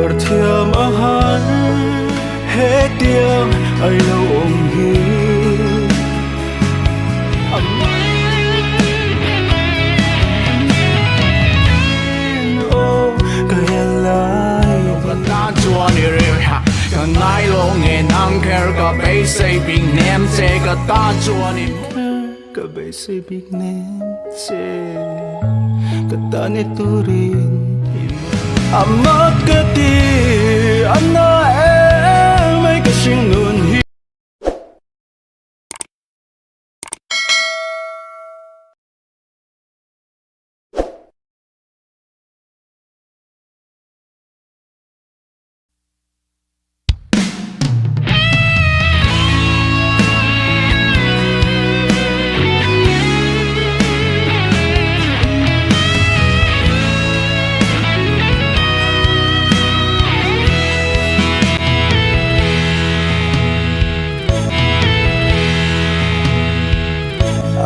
tuar thiam a han he tiang ai lo om hi Cái nai lo nghe nam care cả bay say bình nem che cả ta chua ni ka bay say big nem che ka ta ne turin amakati anna e mai ka sing nun hi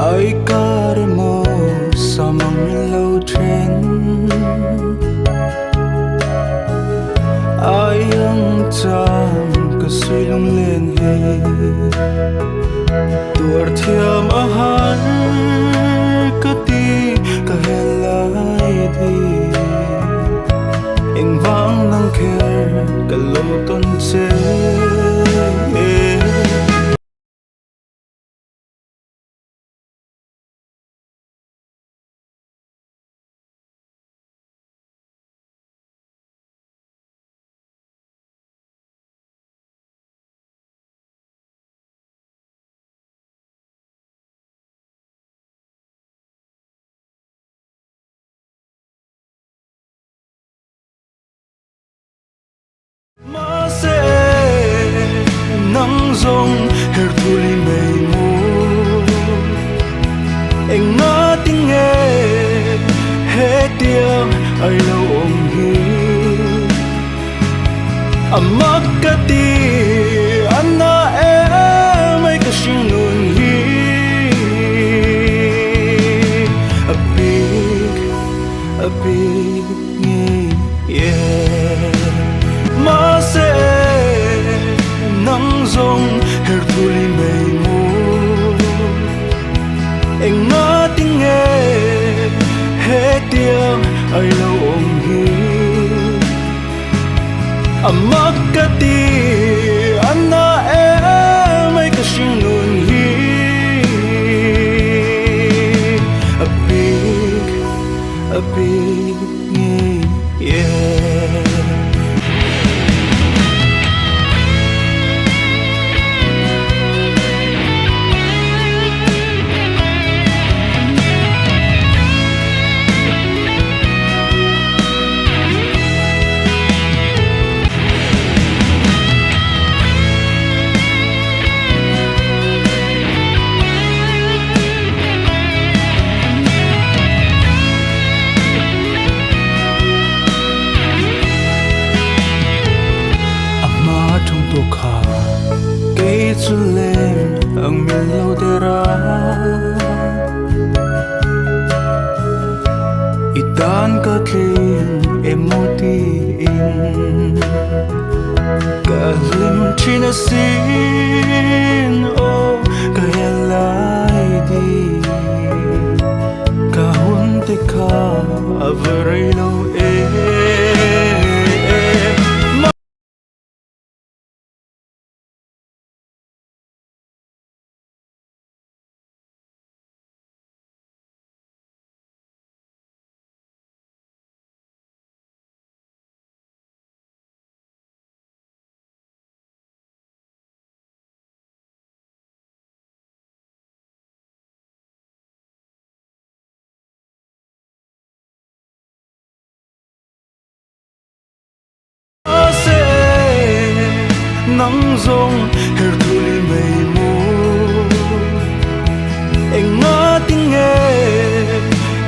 ai cả mo sa mong lâu trên ai ang chang ka suy lung lên he tuar thiam a han ka ti ka helai di eng vang nang kher ka lo ton che ma se nắng rong her thuli mei mu eng nga ting e he tiang ai lo om hi amakati anna e mai ka sing nun hi a big yeah ma se nắng rong her thuli mei mu eng nga ting e he tiang ai lo om hi amakati anna e mai ka sing nun hi a big yeah chu lên ang min lo dera itan ka thin emoti in ka lim china sin o ka helai di ka hun te ka avere lo nắng rong her thuli mei mu eng nga ting e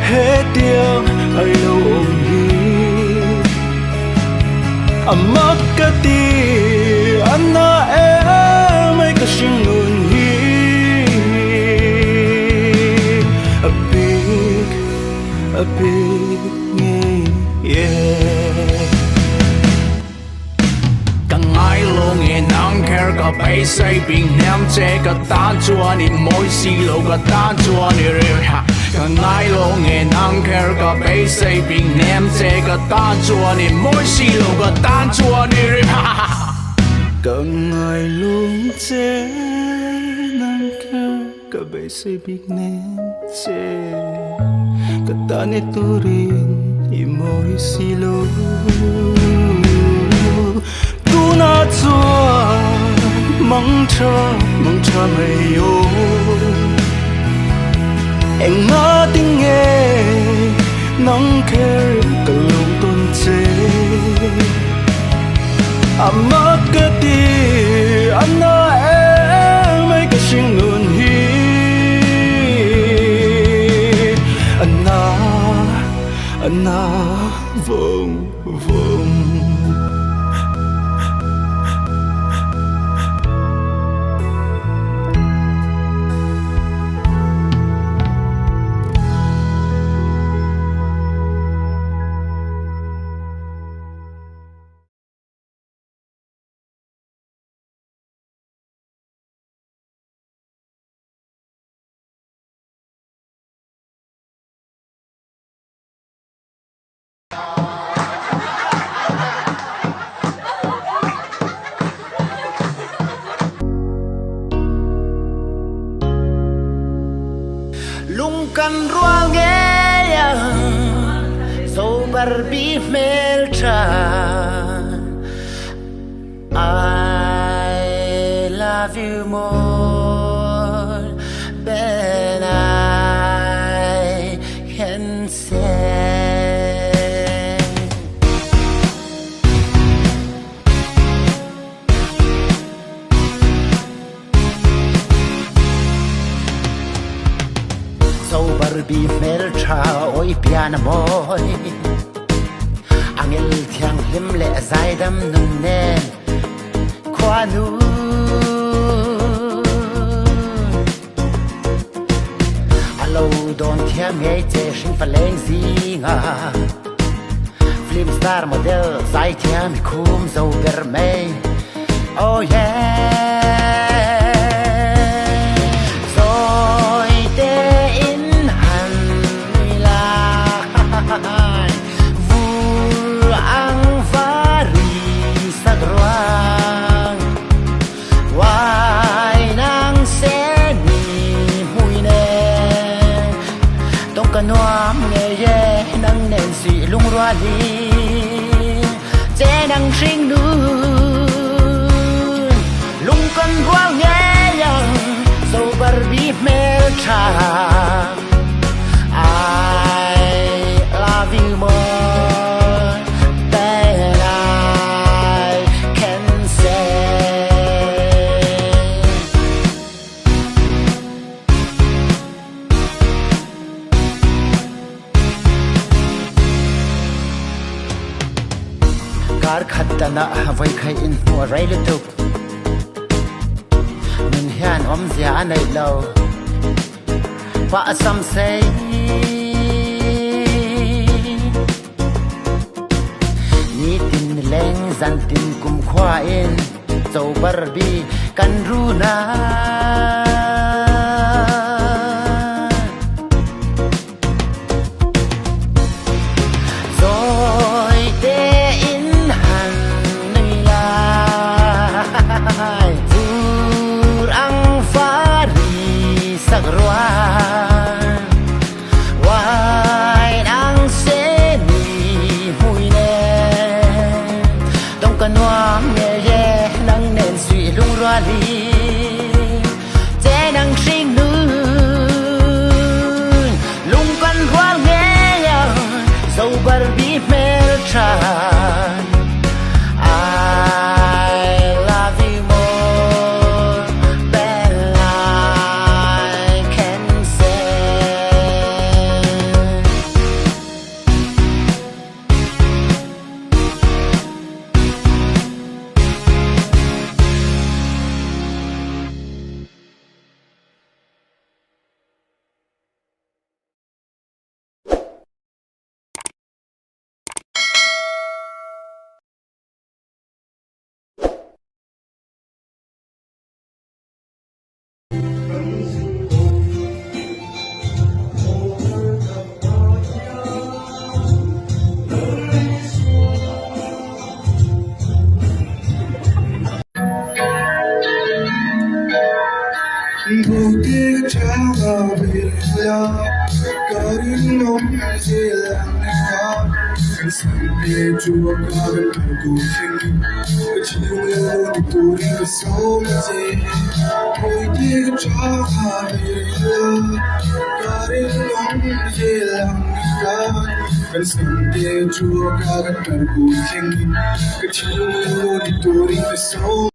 he tiang ai lo om hi amakati anna e mai ka sing nun hi a big yeah 被水平念这个单做你每时路个单做你人哈，个爱路嘅男 care 个被水平念这个单做你每时路个单做你人哈。Càng ngày luôn chế nắng kêu cả bể xây biết nên chế cả ta nét tu rin i môi xì lô tu na chua mong cha mày ô em ngỡ tiếng nghe nắng kêu cả lòng tôn chế mất cái đi anh nói em mấy cái chuyện nguồn hi anh na vòng vòng Lungkan ruangnya so berbimelcan I love you more than I can say Barbie melcha oi piano boy angel thiang him le zai dam nun nen kwa nu alo don thiam ngai che shin faleng zinga film star model zai thiam kum zo ber mei oh yeah noam nghe ye nang nen si lung roa li che nang sing nu lung con quang nghe yang so Barbie mel cha I love you more than I can say Kar khatta na vai khai in hua rai le tuk min hian om zia nei lo pa sam sei ni tin leng zan tin kum khwa in zo Barbie kan ru na Barbie melchan I love you more than I can say Sunday chua kagan kargo thingi Kachilung yo di turi ka somse Koi di ka chaha mera Karing long ye lang ka Kan Sunday chua kagan kargo thingi Kachilung yo di turi ka somse